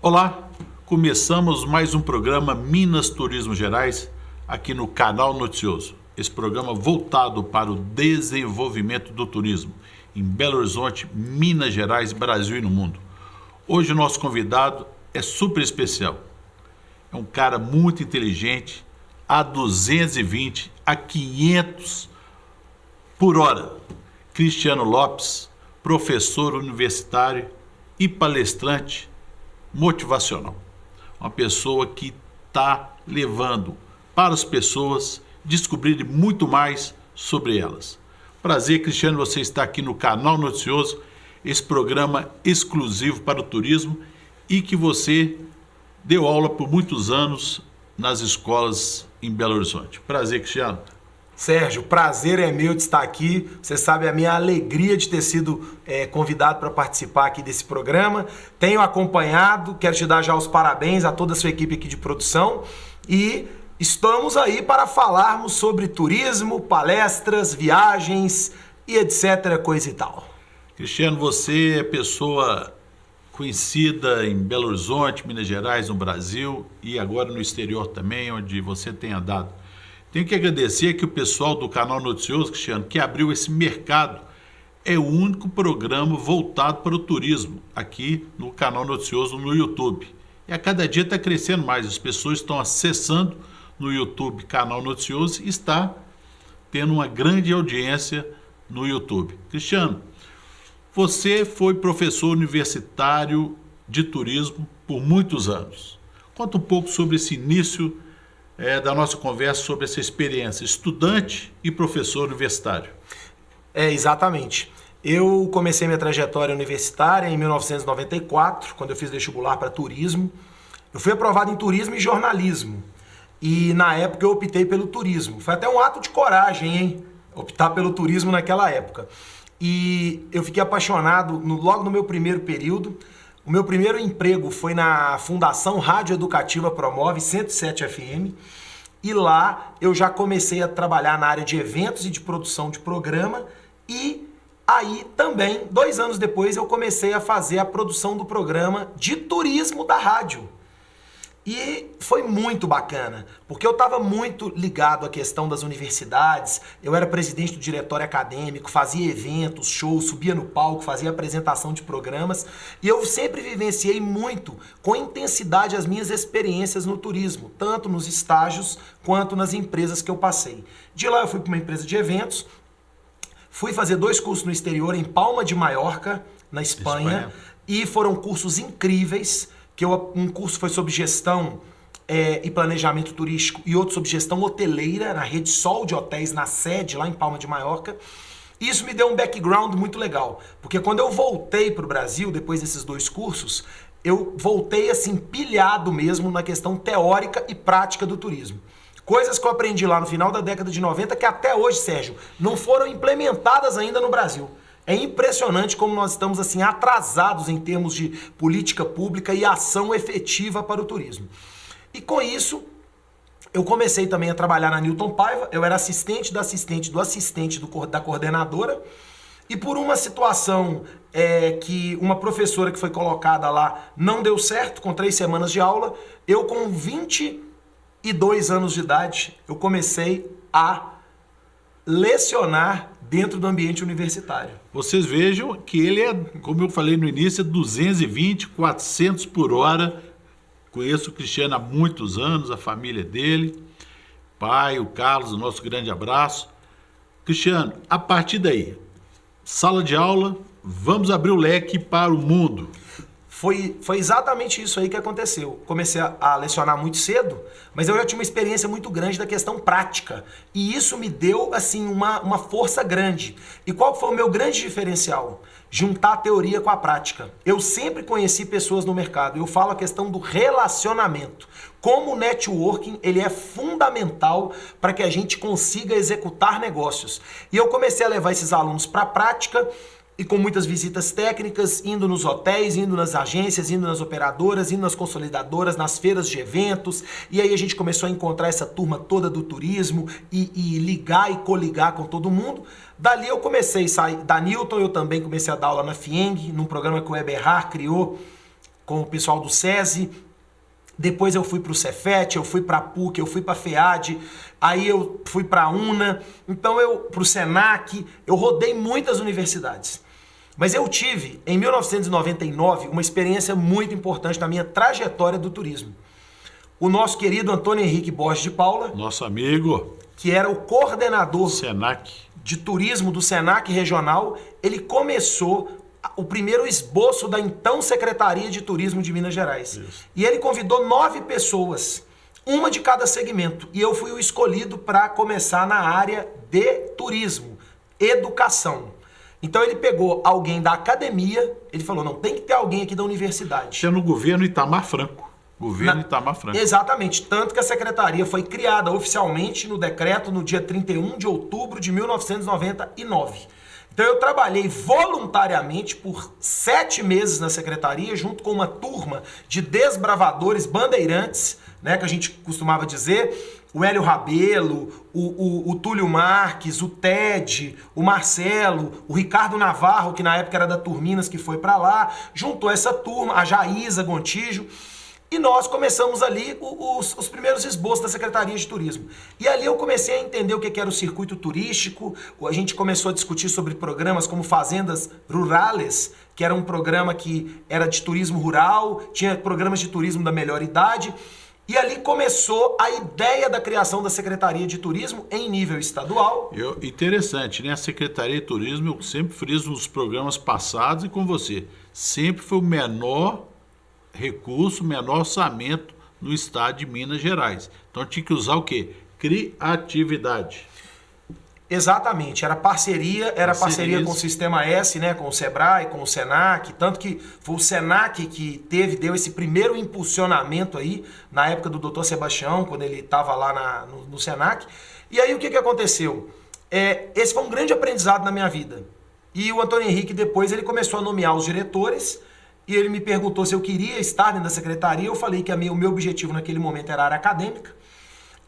Olá, começamos mais um programa Minas Turismo Gerais aqui no Canal Noticioso. Esse programa voltado para o desenvolvimento do turismo em Belo Horizonte, Minas Gerais, Brasil e no mundo. Hoje o nosso convidado é super especial. É um cara muito inteligente, a 220, a 500 por hora. Cristiano Lopes, professor universitário e palestrante motivacional. Uma pessoa que está levando para as pessoas descobrirem muito mais sobre elas. Prazer, Cristiano, você está aqui no Canal Noticioso, esse programa exclusivo para o turismo e que você deu aula por muitos anos nas escolas em Belo Horizonte. Prazer, Cristiano. Sérgio, prazer é meu de estar aqui. Você sabe a minha alegria de ter sido convidado para participar aqui desse programa. Tenho acompanhado, quero te dar já os parabéns a toda a sua equipe aqui de produção e estamos aí para falarmos sobre turismo, palestras, viagens e etc, coisa e tal. Cristiano, você é pessoa conhecida em Belo Horizonte, Minas Gerais, no Brasil e agora no exterior também, onde você tem andado. Tenho que agradecer que o pessoal do Canal Noticioso, Cristiano, que abriu esse mercado, é o único programa voltado para o turismo aqui no Canal Noticioso no YouTube. E a cada dia está crescendo mais, as pessoas estão acessando no YouTube Canal Noticioso e está tendo uma grande audiência no YouTube. Cristiano, você foi professor universitário de turismo por muitos anos. Conta um pouco sobre esse início da nossa conversa sobre essa experiência, estudante e professor universitário. Exatamente. Eu comecei minha trajetória universitária em 1994, quando eu fiz vestibular para turismo. Eu fui aprovado em turismo e jornalismo. E na época eu optei pelo turismo. Foi até um ato de coragem, hein? Optar pelo turismo naquela época. E eu fiquei apaixonado logo no meu primeiro período. O meu primeiro emprego foi na Fundação Rádio Educativa Promove 107 FM e lá eu já comecei a trabalhar na área de eventos e de produção de programa e aí também, 2 anos depois, eu comecei a fazer a produção do programa de turismo da rádio. E foi muito bacana, porque eu estava muito ligado à questão das universidades, eu era presidente do diretório acadêmico, fazia eventos, shows, subia no palco, fazia apresentação de programas, e eu sempre vivenciei muito, com intensidade, as minhas experiências no turismo, tanto nos estágios quanto nas empresas que eu passei. De lá eu fui para uma empresa de eventos, fui fazer 2 cursos no exterior, em Palma de Maiorca, na Espanha. E foram cursos incríveis, um curso foi sobre gestão e planejamento turístico e outro sobre gestão hoteleira na Rede Sol de hotéis na sede lá em Palma de Maiorca. E isso me deu um background muito legal, porque quando eu voltei para o Brasil, depois desses 2 cursos, eu voltei assim pilhado mesmo na questão teórica e prática do turismo. Coisas que eu aprendi lá no final da década de 90 que até hoje, Sérgio, não foram implementadas ainda no Brasil. É impressionante como nós estamos assim atrasados em termos de política pública e ação efetiva para o turismo. E com isso, eu comecei também a trabalhar na Newton Paiva, eu era assistente da coordenadora, e por uma situação que uma professora que foi colocada lá não deu certo, com 3 semanas de aula, eu com 22 anos de idade, eu comecei a lecionar dentro do ambiente universitário. Vocês vejam que ele é, como eu falei no início, 220, 400 por hora. Conheço o Cristiano há muitos anos, a família dele, pai, o Carlos, o nosso grande abraço. Cristiano, a partir daí, sala de aula, vamos abrir o leque para o mundo. Foi exatamente isso aí que aconteceu. Comecei a lecionar muito cedo, mas eu já tinha uma experiência muito grande da questão prática. E isso me deu, assim, uma força grande. E qual foi o meu grande diferencial? Juntar a teoria com a prática. Eu sempre conheci pessoas no mercado. Eu falo a questão do relacionamento. Como o networking, ele é fundamental para que a gente consiga executar negócios. E eu comecei a levar esses alunos para a prática, e com muitas visitas técnicas, indo nos hotéis, indo nas agências, indo nas operadoras, indo nas consolidadoras, nas feiras de eventos. E aí a gente começou a encontrar essa turma toda do turismo e ligar e coligar com todo mundo. Dali eu comecei a sair da Newton, eu também comecei a dar aula na FIENG, num programa que o Eberhard criou com o pessoal do SESI. Depois eu fui para o Cefet, eu fui para a PUC, eu fui para a FEAD, aí eu fui para a UNA, então para o SENAC, eu rodei muitas universidades. Mas eu tive, em 1999, uma experiência muito importante na minha trajetória do turismo. O nosso querido Antônio Henrique Borges de Paula, nosso amigo, que era o coordenador SENAC de turismo do SENAC regional, ele começou o primeiro esboço da então Secretaria de Turismo de Minas Gerais. Isso. E ele convidou 9 pessoas, uma de cada segmento. E eu fui o escolhido para começar na área de turismo, educação. Então ele pegou alguém da academia, ele falou, não, tem que ter alguém aqui da universidade. Isso é no governo Itamar Franco. Itamar Franco. Exatamente, tanto que a secretaria foi criada oficialmente no decreto no dia 31 de outubro de 1999. Então eu trabalhei voluntariamente por 7 meses na secretaria, junto com uma turma de desbravadores bandeirantes, né, que a gente costumava dizer, o Hélio Rabelo, o Túlio Marques, o Ted, o Marcelo, o Ricardo Navarro, que na época era da Turminas, que foi para lá, juntou essa turma, a Jaísa Gontijo, e nós começamos ali os primeiros esboços da Secretaria de Turismo. E ali eu comecei a entender o que era o circuito turístico, a gente começou a discutir sobre programas como Fazendas Rurales, que era um programa que era de turismo rural, tinha programas de turismo da melhor idade, e ali começou a ideia da criação da Secretaria de Turismo em nível estadual. Interessante, né? A Secretaria de Turismo, eu sempre friso nos programas passados e com você, sempre foi o menor recurso, menor orçamento no estado de Minas Gerais. Então tinha que usar o quê? Criatividade. Exatamente, era parceria com o Sistema S, né, com o Sebrae, com o Senac, tanto que foi o Senac que deu esse primeiro impulsionamento aí, na época do Dr. Sebastião, quando ele estava lá no Senac. E aí o que aconteceu? Esse foi um grande aprendizado na minha vida. E o Antônio Henrique depois ele começou a nomear os diretores, e ele me perguntou se eu queria estar dentro da secretaria. Eu falei que o meu objetivo naquele momento era a área acadêmica.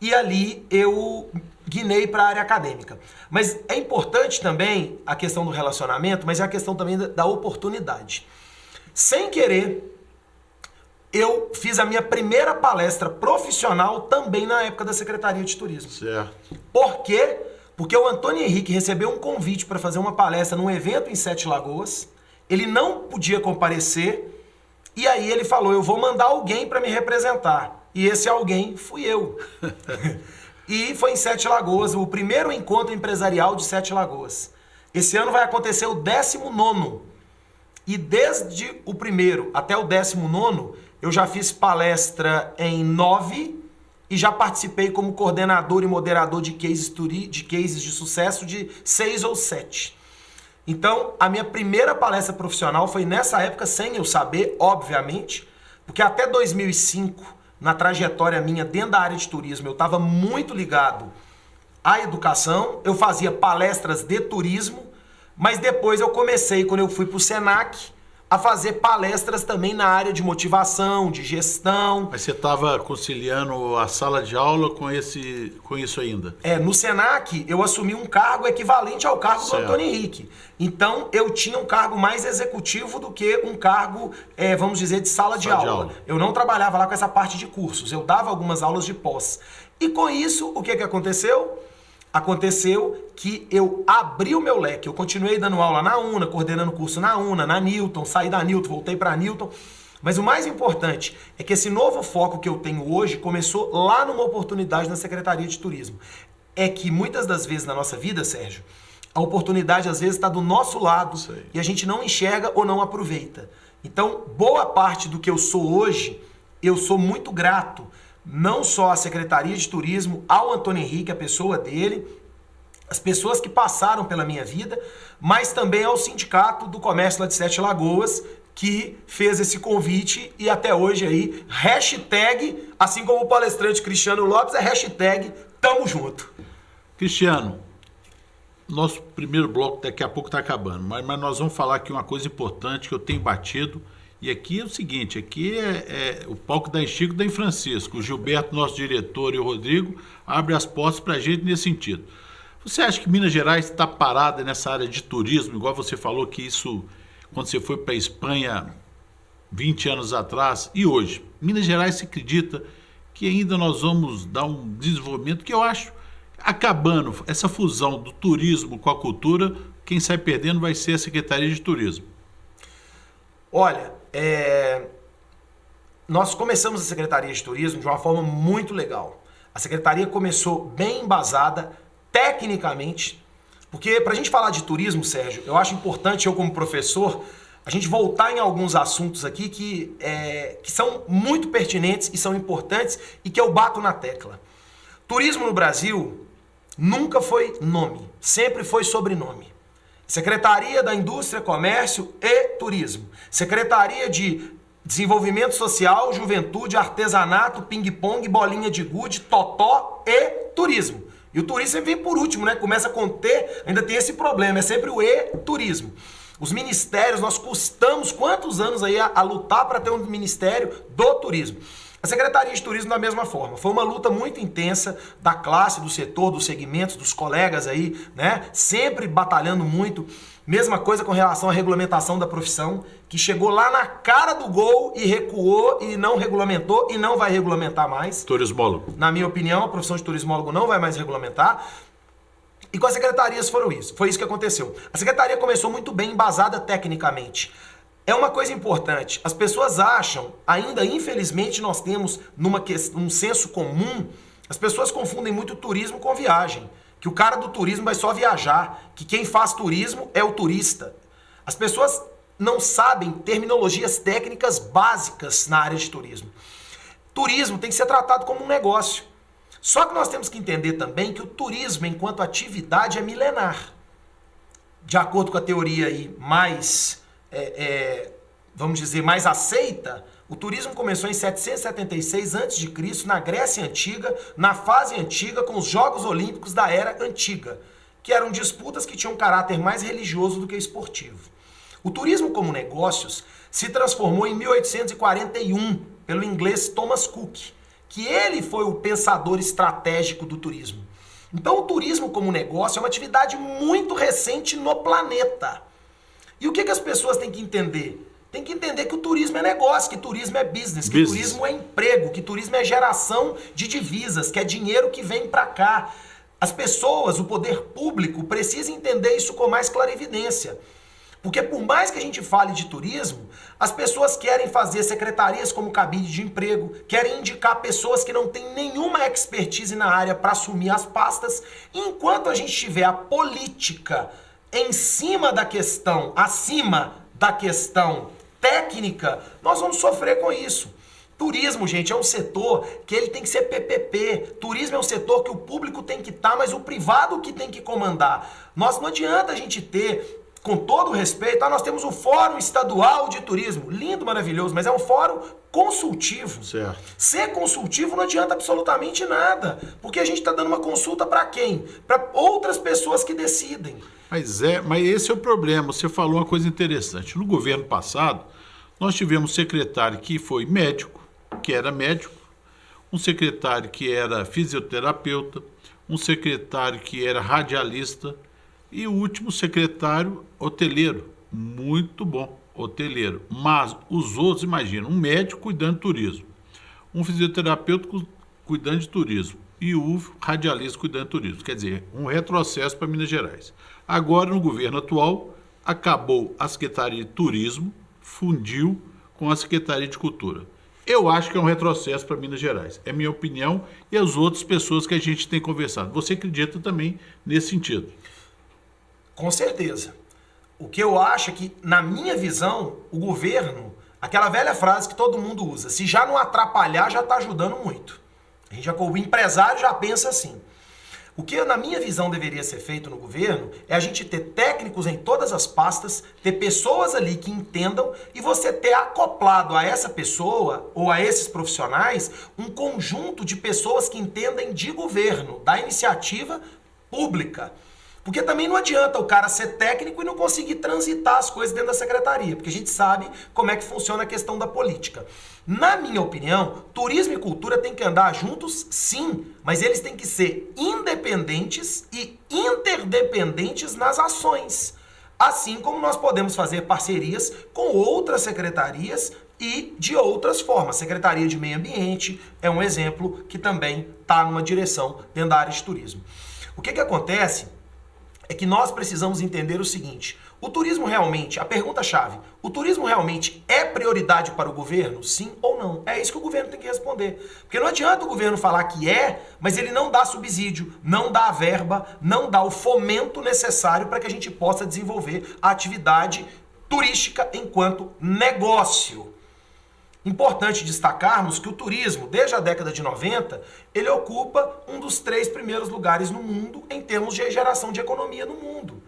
E ali eu guinei para a área acadêmica. Mas é importante também a questão do relacionamento, mas é a questão também da oportunidade. Sem querer, eu fiz a minha primeira palestra profissional também na época da Secretaria de Turismo. Certo. Por quê? Porque o Antônio Henrique recebeu um convite para fazer uma palestra num evento em Sete Lagoas. Ele não podia comparecer, e aí ele falou, eu vou mandar alguém para me representar. E esse alguém fui eu. E foi em Sete Lagoas, o primeiro encontro empresarial de Sete Lagoas. Esse ano vai acontecer o 19º. E desde o primeiro até o 19º, eu já fiz palestra em 9 e já participei como coordenador e moderador de cases de sucesso de 6 ou 7. Então, a minha primeira palestra profissional foi nessa época, sem eu saber, obviamente, porque até 2005, na trajetória minha dentro da área de turismo, eu estava muito ligado à educação, eu fazia palestras de turismo, mas depois eu comecei, quando eu fui para o Senac, a fazer palestras também na área de motivação, de gestão. Mas você estava conciliando a sala de aula com isso ainda? No Senac, eu assumi um cargo equivalente ao cargo do Antônio Henrique. Então, eu tinha um cargo mais executivo do que um cargo, vamos dizer, de sala de aula. Eu não trabalhava lá com essa parte de cursos, eu dava algumas aulas de pós. E com isso, o que aconteceu? Aconteceu que eu abri o meu leque, eu continuei dando aula na UNA, coordenando curso na UNA, na Newton, saí da Newton, voltei para a Newton. Mas o mais importante é que esse novo foco que eu tenho hoje começou lá numa oportunidade na Secretaria de Turismo. É que muitas das vezes na nossa vida, Sérgio, a oportunidade às vezes está do nosso lado e a gente não enxerga ou não aproveita. Então, boa parte do que eu sou hoje, eu sou muito grato. Não só à Secretaria de Turismo, ao Antônio Henrique, a pessoa dele, as pessoas que passaram pela minha vida, mas também ao Sindicato do Comércio lá de Sete Lagoas, que fez esse convite e até hoje aí, hashtag, assim como o palestrante Cristiano Lopes, é hashtag Tamo Junto. Cristiano, nosso primeiro bloco daqui a pouco está acabando, mas nós vamos falar aqui uma coisa importante que eu tenho batido. E aqui é o seguinte, aqui é o palco da Chico da Francisco. O Gilberto, nosso diretor, e o Rodrigo abrem as portas para a gente nesse sentido. Você acha que Minas Gerais está parada nessa área de turismo, igual você falou que isso, quando você foi para a Espanha, 20 anos atrás e hoje. Minas Gerais se acredita que ainda nós vamos dar um desenvolvimento que eu acho, acabando essa fusão do turismo com a cultura, quem sai perdendo vai ser a Secretaria de Turismo. Olha, nós começamos a Secretaria de Turismo de uma forma muito legal. A Secretaria começou bem embasada, tecnicamente, porque para a gente falar de turismo, Sérgio, eu acho importante, eu como professor, a gente voltar em alguns assuntos aqui que são muito pertinentes e são importantes e que eu bato na tecla. Turismo no Brasil nunca foi nome, sempre foi sobrenome. Secretaria da Indústria, Comércio e Turismo. Secretaria de Desenvolvimento Social, Juventude, Artesanato, Ping-Pong, Bolinha de Gude, Totó e Turismo. E o turismo sempre vem por último, né? Começa com T, ainda tem esse problema, é sempre o E-Turismo. Os ministérios, nós custamos quantos anos aí a lutar para ter um ministério do turismo. A Secretaria de Turismo da mesma forma. Foi uma luta muito intensa da classe, do setor, dos segmentos, dos colegas aí, né? Sempre batalhando muito. Mesma coisa com relação à regulamentação da profissão, que chegou lá na cara do gol e recuou e não regulamentou e não vai regulamentar mais. Turismólogo. Na minha opinião, a profissão de turismólogo não vai mais regulamentar. E com as secretarias foi isso que aconteceu. A secretaria começou muito bem embasada tecnicamente. É uma coisa importante, as pessoas acham, ainda infelizmente nós temos um senso comum, as pessoas confundem muito turismo com viagem. Que o cara do turismo vai só viajar, que quem faz turismo é o turista. As pessoas não sabem terminologias técnicas básicas na área de turismo. Turismo tem que ser tratado como um negócio. Só que nós temos que entender também que o turismo, enquanto atividade, é milenar. De acordo com a teoria aí mais, vamos dizer, mais aceita, o turismo começou em 776 a.C., na Grécia Antiga, na fase antiga, com os Jogos Olímpicos da Era Antiga, que eram disputas que tinham um caráter mais religioso do que esportivo. O turismo como negócios se transformou em 1841 pelo inglês Thomas Cook, que ele foi o pensador estratégico do turismo. Então o turismo como negócio é uma atividade muito recente no planeta. E o que as pessoas têm que entender? Tem que entender que o turismo é negócio, que turismo é business, que turismo é emprego, que turismo é geração de divisas, que é dinheiro que vem para cá. As pessoas, o poder público, precisa entender isso com mais clarividência. Porque por mais que a gente fale de turismo, as pessoas querem fazer secretarias como cabide de emprego, querem indicar pessoas que não têm nenhuma expertise na área para assumir as pastas, enquanto a gente tiver a política em cima da questão, acima da questão técnica, nós vamos sofrer com isso. Turismo, gente, é um setor que ele tem que ser PPP. Turismo é um setor que o público tem que estar, mas o privado que tem que comandar. Não adianta a gente ter, com todo o respeito, nós temos o Fórum Estadual de Turismo, lindo, maravilhoso, mas é um fórum consultivo. Certo. Ser consultivo não adianta absolutamente nada, porque a gente está dando uma consulta para quem? Para outras pessoas que decidem. Mas esse é o problema. Você falou uma coisa interessante. No governo passado, nós tivemos um secretário que foi médico, que era médico, um secretário que era fisioterapeuta, um secretário que era radialista e o último secretário hoteleiro. Muito bom, hoteleiro. Mas os outros, imagina, um médico cuidando de turismo, um fisioterapeuta cuidando de turismo e o radialista cuidando de turismo. Quer dizer, um retrocesso para Minas Gerais. Agora, no governo atual, acabou a Secretaria de Turismo, fundiu com a Secretaria de Cultura. Eu acho que é um retrocesso para Minas Gerais. É minha opinião e as outras pessoas que a gente tem conversado. Você acredita também nesse sentido? Com certeza. O que eu acho é que, na minha visão, o governo, aquela velha frase que todo mundo usa, se já não atrapalhar, já está ajudando muito. O empresário já pensa assim. O que, na minha visão, deveria ser feito no governo é a gente ter técnicos em todas as pastas, ter pessoas ali que entendam e você ter acoplado a essa pessoa ou a esses profissionais um conjunto de pessoas que entendem de governo, da iniciativa pública. Porque também não adianta o cara ser técnico e não conseguir transitar as coisas dentro da secretaria, porque a gente sabe como é que funciona a questão da política. Na minha opinião, turismo e cultura têm que andar juntos, sim, mas eles têm que ser independentes e interdependentes nas ações. Assim como nós podemos fazer parcerias com outras secretarias e de outras formas. Secretaria de Meio Ambiente é um exemplo que também está numa direção dentro da área de turismo. O que acontece é que nós precisamos entender o seguinte: o turismo realmente, a pergunta-chave, o turismo realmente é prioridade para o governo? Sim ou não? É isso que o governo tem que responder. Porque não adianta o governo falar que é, mas ele não dá subsídio, não dá a verba, não dá o fomento necessário para que a gente possa desenvolver a atividade turística enquanto negócio. Importante destacarmos que o turismo, desde a década de 90, ele ocupa um dos 3 primeiros lugares no mundo em termos de geração de economia no mundo.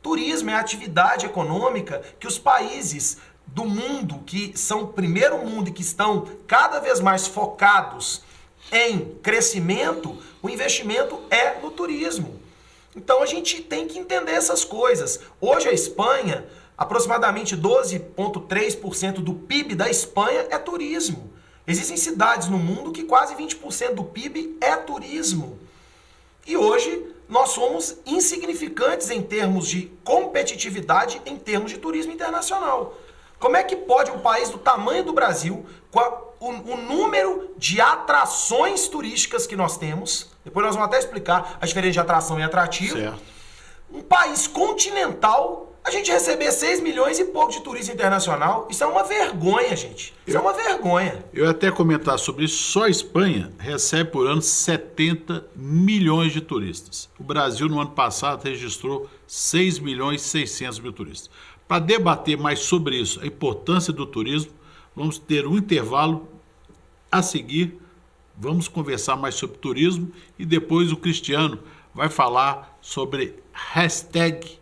Turismo é a atividade econômica que os países do mundo, que são primeiro mundo e que estão cada vez mais focados em crescimento, o investimento é no turismo. Então a gente tem que entender essas coisas. Hoje a Espanha, aproximadamente 12,3% do PIB da Espanha é turismo. Existem cidades no mundo que quase 20% do PIB é turismo. E hoje nós somos insignificantes em termos de competitividade, em termos de turismo internacional. Como é que pode um país do tamanho do Brasil, com o número de atrações turísticas que nós temos, depois nós vamos até explicar a diferença de atração e atrativo, certo, um país continental, a gente receber 6 milhões e pouco de turista internacional, isso é uma vergonha, gente. Isso é uma vergonha. Eu ia até comentar sobre isso. Só a Espanha recebe por ano 70 milhões de turistas. O Brasil, no ano passado, registrou 6 milhões e 600 mil turistas. Para debater mais sobre isso, a importância do turismo, vamos ter um intervalo a seguir. Vamos conversar mais sobre turismo e depois o Cristiano vai falar sobre hashtag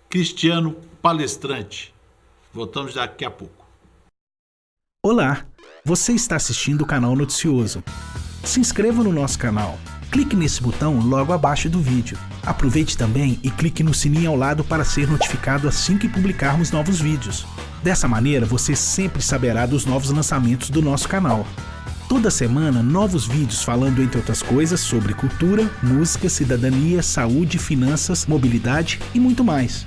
Cristiano Palestrante. Voltamos daqui a pouco. Olá, você está assistindo o canal Noticioso. Se inscreva no nosso canal. Clique nesse botão logo abaixo do vídeo. Aproveite também e clique no sininho ao lado para ser notificado assim que publicarmos novos vídeos. Dessa maneira, você sempre saberá dos novos lançamentos do nosso canal. Toda semana, novos vídeos falando, entre outras coisas, sobre cultura, música, cidadania, saúde, finanças, mobilidade e muito mais.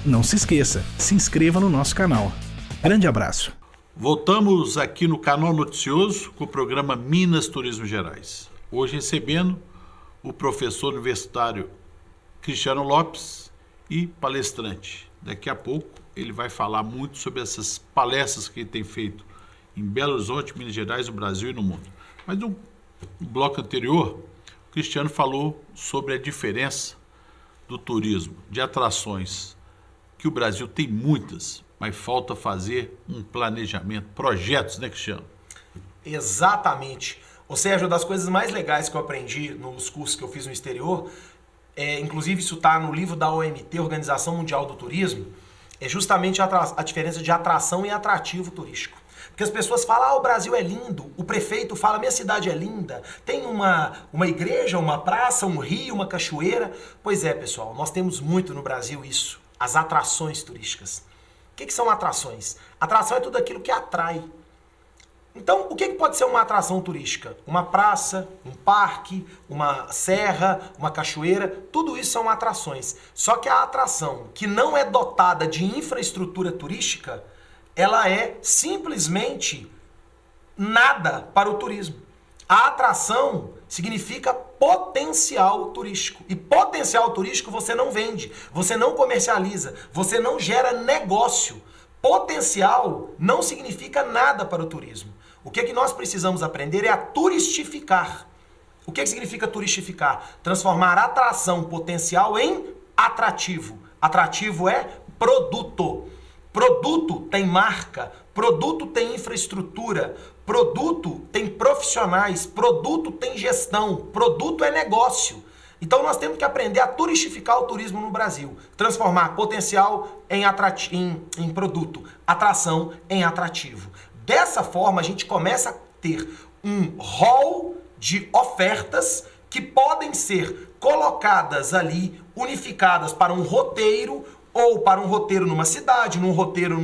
Não se esqueça, se inscreva no nosso canal. Grande abraço. Voltamos aqui no canal Noticioso com o programa Minas Turismo Gerais. Hoje recebendo o professor universitário Cristiano Lopes e palestrante. Daqui a pouco ele vai falar muito sobre essas palestras que ele tem feito em Belo Horizonte, Minas Gerais, no Brasil e no mundo. Mas no bloco anterior, o Cristiano falou sobre a diferença do turismo, de atrações, que o Brasil tem muitas, mas falta fazer um planejamento, projetos, né, Cristiano? Exatamente. Ou seja, uma das coisas mais legais que eu aprendi nos cursos que eu fiz no exterior, inclusive isso está no livro da OMT, Organização Mundial do Turismo, é justamente a diferença de atração e atrativo turístico. Porque as pessoas falam, o Brasil é lindo, o prefeito fala, minha cidade é linda, tem uma igreja, uma praça, um rio, uma cachoeira. Pois é, pessoal, nós temos muito no Brasil isso, as atrações turísticas. O que são atrações? Atração é tudo aquilo que atrai. Então, o que pode ser uma atração turística? Uma praça, um parque, uma serra, uma cachoeira, tudo isso são atrações. Só que a atração que não é dotada de infraestrutura turística, ela é simplesmente nada para o turismo. A atração significa potencial turístico. E potencial turístico você não vende, você não comercializa, você não gera negócio. Potencial não significa nada para o turismo. O que nós precisamos aprender é a turistificar. O que significa turistificar? Transformar atração potencial em atrativo. Atrativo é produto. Produto tem marca, produto tem infraestrutura, produto tem profissionais, produto tem gestão, produto é negócio. Então nós temos que aprender a turistificar o turismo no Brasil, transformar potencial em produto, atração em atrativo. Dessa forma a gente começa a ter um rol de ofertas que podem ser colocadas ali, unificadas para um roteiro, ou para um roteiro numa cidade, num roteiro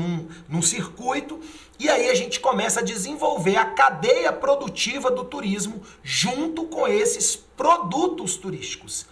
num circuito, e aí a gente começa a desenvolver a cadeia produtiva do turismo junto com esses produtos turísticos.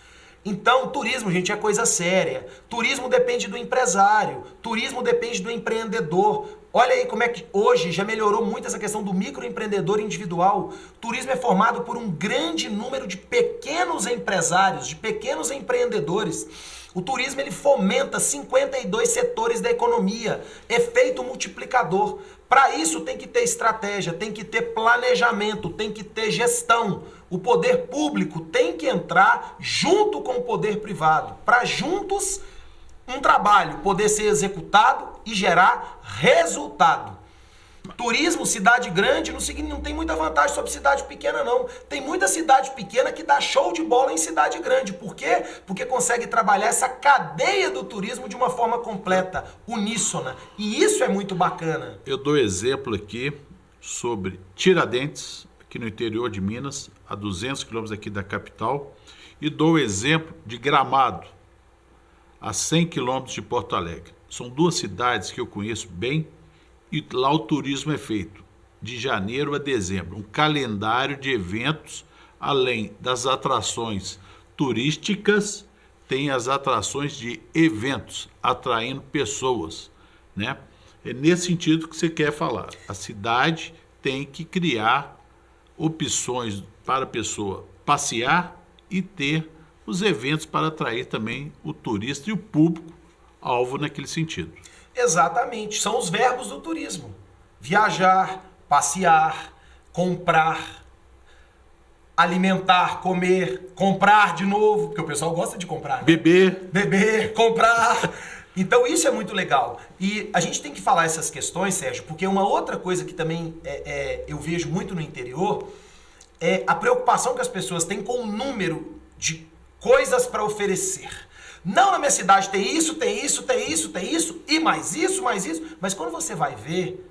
Então, turismo, gente, é coisa séria. Turismo depende do empresário, turismo depende do empreendedor. Olha aí como é que hoje já melhorou muito essa questão do microempreendedor individual. Turismo é formado por um grande número de pequenos empresários, de pequenos empreendedores. O turismo ele fomenta 52 setores da economia, efeito multiplicador. Para isso tem que ter estratégia, tem que ter planejamento, tem que ter gestão. O poder público tem que entrar junto com o poder privado, para juntos um trabalho poder ser executado e gerar resultado. Turismo, cidade grande, não tem muita vantagem sobre cidade pequena, não. Tem muita cidade pequena que dá show de bola em cidade grande. Por quê? Porque consegue trabalhar essa cadeia do turismo de uma forma completa, uníssona. E isso é muito bacana. Eu dou exemplo aqui sobre Tiradentes, aqui no interior de Minas, a 200 quilômetros aqui da capital. E dou exemplo de Gramado, a 100 quilômetros de Porto Alegre. São duas cidades que eu conheço bem. E lá o turismo é feito de janeiro a dezembro, um calendário de eventos, além das atrações turísticas, tem as atrações de eventos, atraindo pessoas, né? É nesse sentido que você quer falar. A cidade tem que criar opções para a pessoa passear e ter os eventos para atrair também o turista e o público alvo naquele sentido. Exatamente, são os verbos do turismo. Viajar, passear, comprar, alimentar, comer, comprar de novo, porque o pessoal gosta de comprar, né? Beber, comprar. Então isso é muito legal. E a gente tem que falar essas questões, Sérgio, porque uma outra coisa que também eu vejo muito no interior é a preocupação que as pessoas têm com o número de coisas para oferecer. Não, na minha cidade tem isso, e mais isso. Mas quando você vai ver,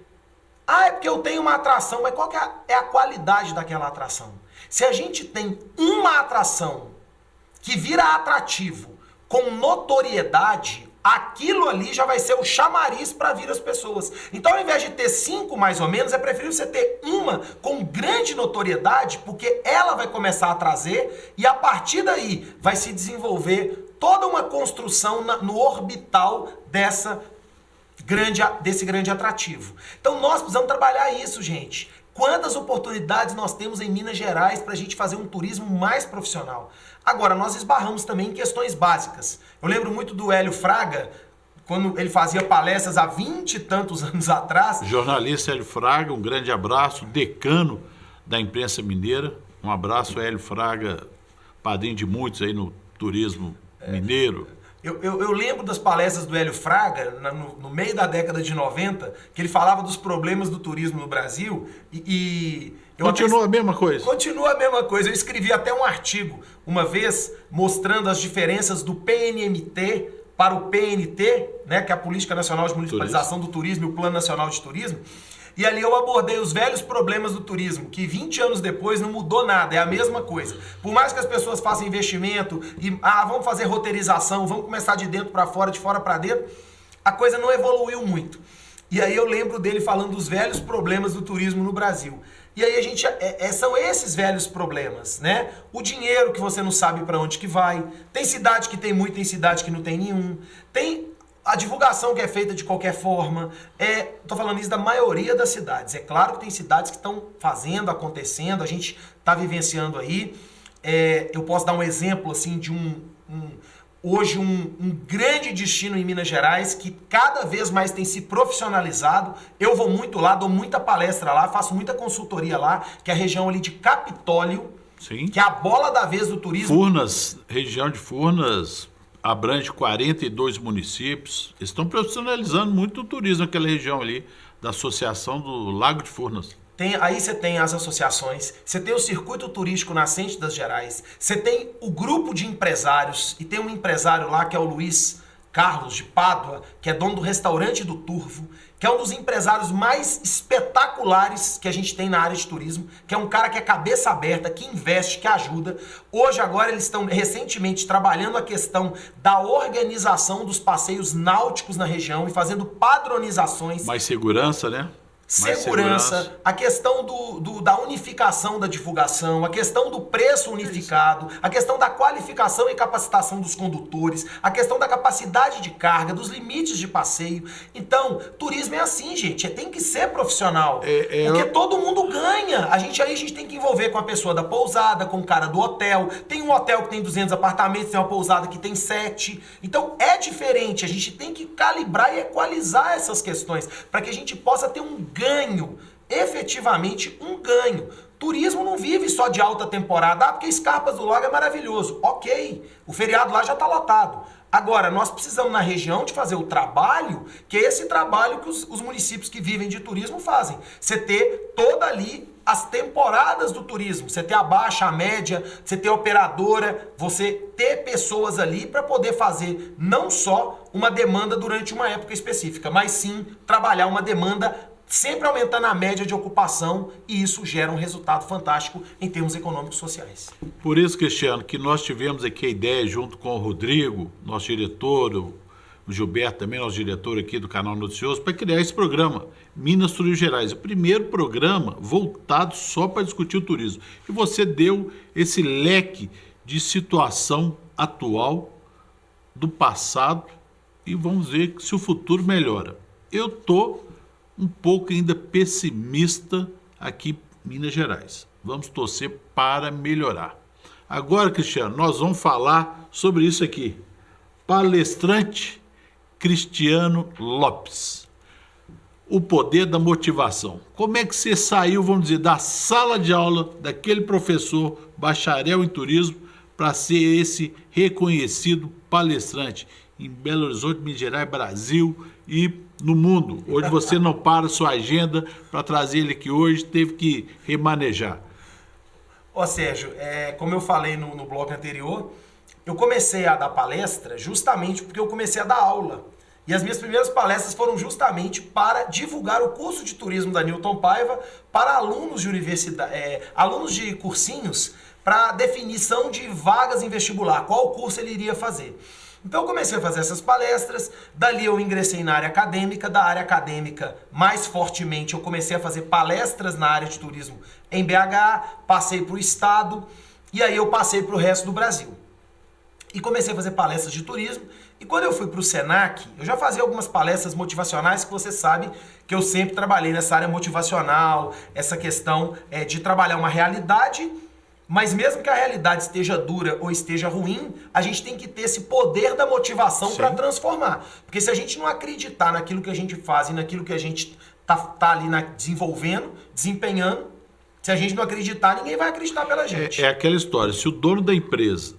é porque eu tenho uma atração, mas qual que é a qualidade daquela atração? Se a gente tem uma atração que vira atrativo com notoriedade, aquilo ali já vai ser o chamariz para vir as pessoas. Então, ao invés de ter 5 mais ou menos, é preferível você ter uma com grande notoriedade, porque ela vai começar a trazer e a partir daí vai se desenvolver toda uma construção no orbital desse grande atrativo. Então nós precisamos trabalhar isso, gente. Quantas oportunidades nós temos em Minas Gerais para a gente fazer um turismo mais profissional? Agora, nós esbarramos também em questões básicas. Eu lembro muito do Hélio Fraga, quando ele fazia palestras há 20 e tantos anos atrás. Jornalista Hélio Fraga, um grande abraço, decano da imprensa mineira. Um abraço, Hélio Fraga, padrinho de muitos aí no turismo mineiro. Eu lembro das palestras do Hélio Fraga, no meio da década de 90, que ele falava dos problemas do turismo no Brasil Continua a mesma coisa? Continua a mesma coisa. Eu escrevi até um artigo, uma vez, mostrando as diferenças do PNMT para o PNT, né, que é a Política Nacional de Municipalização do Turismo e o Plano Nacional de Turismo. E ali eu abordei os velhos problemas do turismo, que 20 anos depois não mudou nada, é a mesma coisa. Por mais que as pessoas façam investimento e vamos fazer roteirização, vamos começar de dentro para fora, de fora para dentro, a coisa não evoluiu muito. E aí eu lembro dele falando dos velhos problemas do turismo no Brasil. E aí a gente são esses velhos problemas, né? O dinheiro que você não sabe para onde que vai, tem cidade que tem muito, tem cidade que não tem nenhum, tem a divulgação que é feita de qualquer forma. Tô falando isso da maioria das cidades. É claro que tem cidades que estão fazendo, acontecendo, a gente está vivenciando aí. Eu posso dar um exemplo assim de hoje um grande destino em Minas Gerais que cada vez mais tem se profissionalizado. Eu vou muito lá, dou muita palestra lá, faço muita consultoria lá, que é a região ali de Capitólio, sim, que é a bola da vez do turismo. Furnas, região de Furnas, abrange 42 municípios. Eles estão profissionalizando muito o turismo naquela região ali, da Associação do Lago de Furnas. Aí você tem as associações, você tem o Circuito Turístico Nascente das Gerais, você tem o grupo de empresários, e tem um empresário lá que é o Luiz Carlos de Pádua, que é dono do restaurante do Turvo, que é um dos empresários mais espetaculares que a gente tem na área de turismo, que é um cara que é cabeça aberta, que investe, que ajuda. Hoje, agora, eles estão recentemente trabalhando a questão da organização dos passeios náuticos na região e fazendo padronizações. Mais segurança, né? segurança, a questão da unificação da divulgação, a questão do preço unificado, a questão da qualificação e capacitação dos condutores, a questão da capacidade de carga, dos limites de passeio. Então, turismo é assim, gente, tem que ser profissional, porque todo mundo ganha. A gente tem que envolver com a pessoa da pousada, com o cara do hotel. Tem um hotel que tem 200 apartamentos, tem uma pousada que tem 7. Então, é diferente. A gente tem que calibrar e equalizar essas questões para que a gente possa ter um ganho, efetivamente um ganho. Turismo não vive só de alta temporada, porque Escarpas do Lago é maravilhoso. Ok, o feriado lá já está lotado. Agora, nós precisamos na região de fazer o trabalho, que é esse trabalho que os municípios que vivem de turismo fazem. Você ter toda ali as temporadas do turismo, você ter a baixa, a média, você ter a operadora, você ter pessoas ali para poder fazer não só uma demanda durante uma época específica, mas sim trabalhar uma demanda sempre aumentando a média de ocupação, e isso gera um resultado fantástico em termos econômicos e sociais. Por isso, Cristiano, que nós tivemos aqui a ideia, junto com o Rodrigo, nosso diretor, o Gilberto também, nosso diretor aqui do Canal Noticioso, para criar esse programa, Minas Turismo Gerais, o primeiro programa voltado só para discutir o turismo. E você deu esse leque de situação atual, do passado, e vamos ver se o futuro melhora. Eu estou um pouco ainda pessimista aqui em Minas Gerais. Vamos torcer para melhorar. Agora, Cristiano, nós vamos falar sobre isso aqui. Palestrante Cristiano Lopes. O poder da motivação. Como é que você saiu, vamos dizer, da sala de aula daquele professor bacharel em turismo para ser esse reconhecido palestrante em Belo Horizonte, Minas Gerais, Brasil e no mundo? Hoje você não para sua agenda para trazer ele aqui hoje, teve que remanejar. Ó, Sérgio, como eu falei no bloco anterior, eu comecei a dar palestra justamente porque eu comecei a dar aula. E as minhas primeiras palestras foram justamente para divulgar o curso de turismo da Newton Paiva para alunos de universidade, alunos de cursinhos, para definição de vagas em vestibular, qual curso ele iria fazer. Então eu comecei a fazer essas palestras, dali eu ingressei na área acadêmica, da área acadêmica mais fortemente eu comecei a fazer palestras na área de turismo em BH, passei para o estado e aí eu passei para o resto do Brasil. E comecei a fazer palestras de turismo, e quando eu fui para o Senac, eu já fazia algumas palestras motivacionais, que você sabe que eu sempre trabalhei nessa área motivacional, essa questão de trabalhar uma realidade. Mas mesmo que a realidade esteja dura ou esteja ruim, a gente tem que ter esse poder da motivação para transformar. Porque se a gente não acreditar naquilo que a gente faz e naquilo que a gente tá ali desenvolvendo, desempenhando, se a gente não acreditar, ninguém vai acreditar pela gente. É aquela história, se o dono da empresa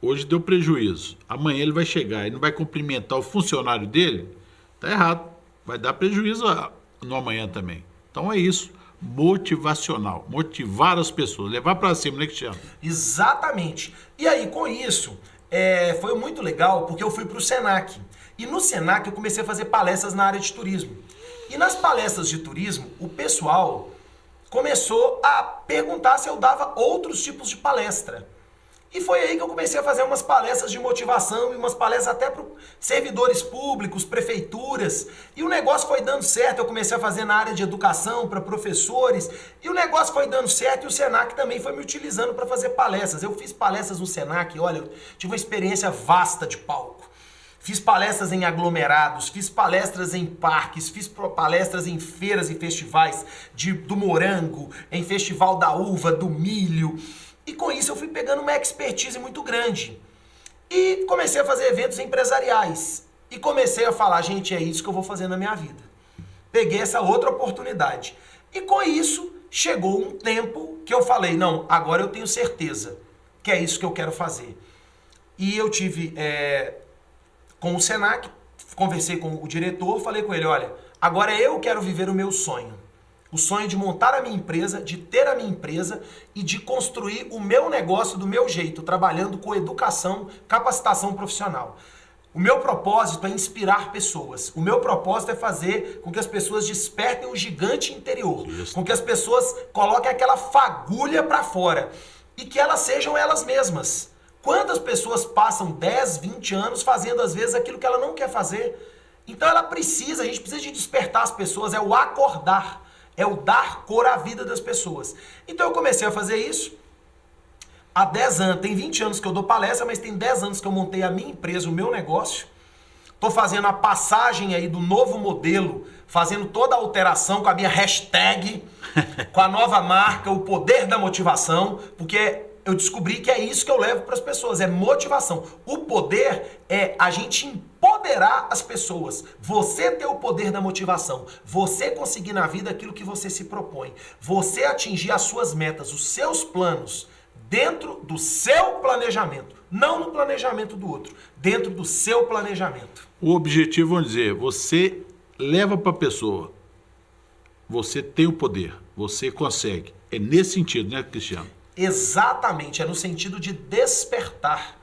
hoje deu prejuízo, amanhã ele vai chegar e não vai cumprimentar o funcionário dele, tá errado. Vai dar prejuízo no amanhã também. Então é isso. Motivacional, motivar as pessoas, levar para cima, né, Cristiano? Exatamente. E aí, com isso, foi muito legal, porque eu fui para o Senac. E no Senac eu comecei a fazer palestras na área de turismo. E nas palestras de turismo, o pessoal começou a perguntar se eu dava outros tipos de palestra. E foi aí que eu comecei a fazer umas palestras de motivação e umas palestras até para servidores públicos, prefeituras. E o negócio foi dando certo, eu comecei a fazer na área de educação para professores. E o negócio foi dando certo e o Senac também foi me utilizando para fazer palestras. Eu fiz palestras no Senac, olha, eu tive uma experiência vasta de palco. Fiz palestras em aglomerados, fiz palestras em parques, fiz palestras em feiras e festivais do morango, em festival da uva, do milho. E com isso eu fui pegando uma expertise muito grande. E comecei a fazer eventos empresariais. E comecei a falar, gente, é isso que eu vou fazer na minha vida. Peguei essa outra oportunidade. E com isso, chegou um tempo que eu falei, não, agora eu tenho certeza que é isso que eu quero fazer. E eu tive, com o Senac, conversei com o diretor, falei com ele, olha, agora eu quero viver o meu sonho. O sonho de montar a minha empresa, de ter a minha empresa e de construir o meu negócio do meu jeito, trabalhando com educação, capacitação profissional. O meu propósito é inspirar pessoas. O meu propósito é fazer com que as pessoas despertem o gigante interior. Isso. Com que as pessoas coloquem aquela fagulha para fora e que elas sejam elas mesmas. Quantas pessoas passam 10, 20 anos fazendo às vezes aquilo que ela não quer fazer? Então a gente precisa de despertar as pessoas, é o acordar, é o dar cor à vida das pessoas. Então eu comecei a fazer isso há 10 anos, tem 20 anos que eu dou palestra, mas tem 10 anos que eu montei a minha empresa, o meu negócio. Estou fazendo a passagem aí do novo modelo, fazendo toda a alteração com a minha hashtag, com a nova marca, o poder da motivação, porque eu descobri que é isso que eu levo para as pessoas, é motivação. O poder é a gente empoderar as pessoas. Você ter o poder da motivação, você conseguir na vida aquilo que você se propõe, você atingir as suas metas, os seus planos, dentro do seu planejamento, não no planejamento do outro, dentro do seu planejamento. O objetivo, vamos dizer, você leva para a pessoa, você tem o poder, você consegue. É nesse sentido, né, Cristiano? Exatamente, é no sentido de despertar.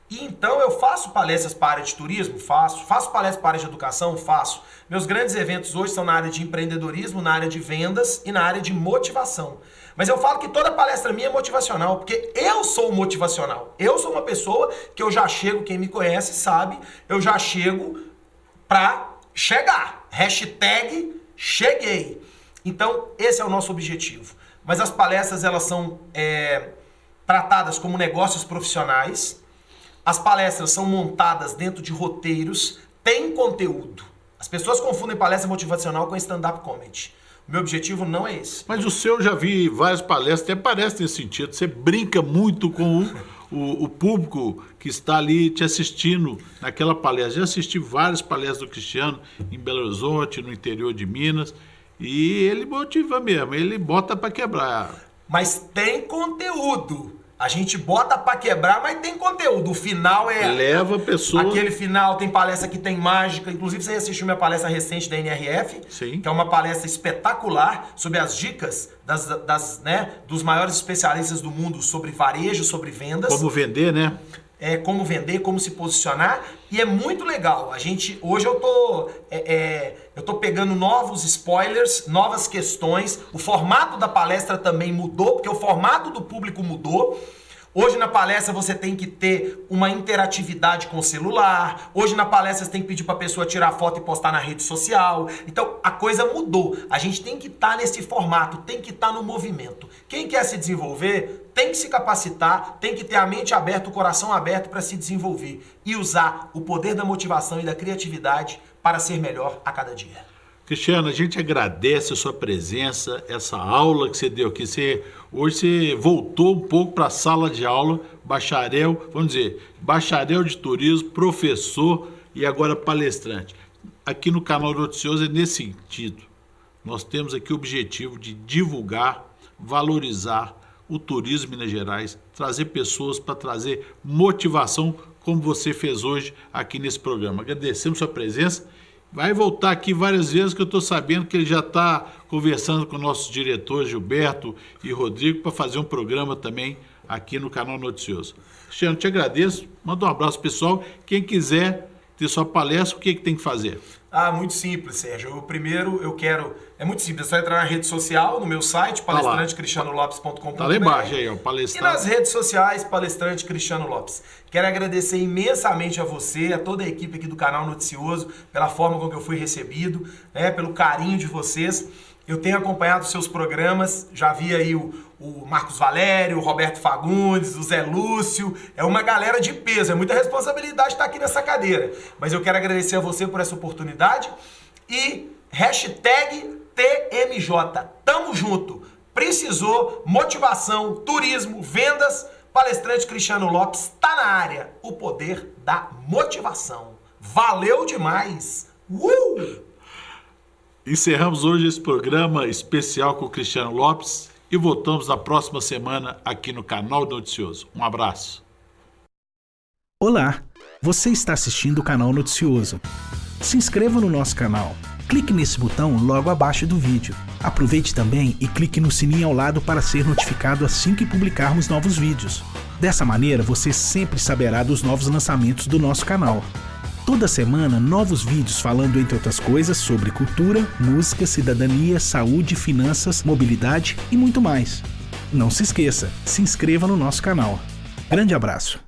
E então eu faço palestras para a área de turismo? Faço palestras para a área de educação? Faço. Meus grandes eventos hoje são na área de empreendedorismo, na área de vendas e na área de motivação. Mas eu falo que toda palestra minha é motivacional, porque eu sou motivacional. Eu sou uma pessoa que eu já chego, quem me conhece sabe, eu já chego para chegar. Hashtag cheguei. Então esse é o nosso objetivo. Mas as palestras elas são tratadas como negócios profissionais. As palestras são montadas dentro de roteiros, tem conteúdo. As pessoas confundem palestra motivacional com stand-up comedy. O meu objetivo não é esse. Mas o seu, eu já vi várias palestras, até parece nesse sentido. Você brinca muito com o público que está ali te assistindo naquela palestra. Já assisti várias palestras do Cristiano em Belo Horizonte, no interior de Minas, e ele motiva mesmo, ele bota para quebrar. Mas tem conteúdo. A gente bota pra quebrar, mas tem conteúdo. O final é... Leva a pessoa... Aquele final, tem palestra que tem mágica. Inclusive, você assistiu minha palestra recente da NRF. Sim. Que é uma palestra espetacular sobre as dicas dos maiores especialistas do mundo sobre varejo, sobre vendas. Como vender, né? Como vender, como se posicionar. E é muito legal. Hoje eu tô pegando novos spoilers, novas questões. O formato da palestra também mudou, porque o formato do público mudou. Hoje na palestra você tem que ter uma interatividade com o celular. Hoje na palestra você tem que pedir para a pessoa tirar foto e postar na rede social. Então a coisa mudou. A gente tem que estar nesse formato, tem que estar no movimento. Quem quer se desenvolver tem que se capacitar, tem que ter a mente aberta, o coração aberto para se desenvolver e usar o poder da motivação e da criatividade para ser melhor a cada dia. Cristiano, a gente agradece a sua presença, essa aula que você deu aqui. Hoje você voltou um pouco para a sala de aula, bacharel, vamos dizer, bacharel de turismo, professor e agora palestrante. Aqui no canal Noticioso é nesse sentido. Nós temos aqui o objetivo de divulgar, valorizar o turismo em Minas Gerais, trazer pessoas para trazer motivação, como você fez hoje aqui nesse programa. Agradecemos sua presença. Vai voltar aqui várias vezes, que eu estou sabendo que ele já está conversando com nossos diretores Gilberto e Rodrigo para fazer um programa também aqui no canal Noticioso. Cristiano, te agradeço. Manda um abraço, pessoal. Quem quiser ter sua palestra, o que tem que fazer? Muito simples, Sérgio. É muito simples, é só entrar na rede social, no meu site, palestrantecristianolopes.com.br. Tá lá embaixo aí, ó, palestrante. E nas redes sociais, Palestrante Cristiano Lopes. Quero agradecer imensamente a você, a toda a equipe aqui do canal Noticioso, pela forma com que eu fui recebido, pelo carinho de vocês. Eu tenho acompanhado os seus programas, já vi aí o Marcos Valério, o Roberto Fagundes, o Zé Lúcio. É uma galera de peso, é muita responsabilidade estar aqui nessa cadeira. Mas eu quero agradecer a você por essa oportunidade e hashtag TMJ. Tamo junto. Precisou, motivação, turismo, vendas, Palestrante Cristiano Lopes tá na área. O poder da motivação. Valeu demais! Encerramos hoje esse programa especial com o Cristiano Lopes e voltamos na próxima semana aqui no canal Noticioso. Um abraço. Olá, você está assistindo o canal Noticioso. Se inscreva no nosso canal. Clique nesse botão logo abaixo do vídeo. Aproveite também e clique no sininho ao lado para ser notificado assim que publicarmos novos vídeos. Dessa maneira, você sempre saberá dos novos lançamentos do nosso canal. Toda semana, novos vídeos falando, entre outras coisas, sobre cultura, música, cidadania, saúde, finanças, mobilidade e muito mais. Não se esqueça, se inscreva no nosso canal. Grande abraço!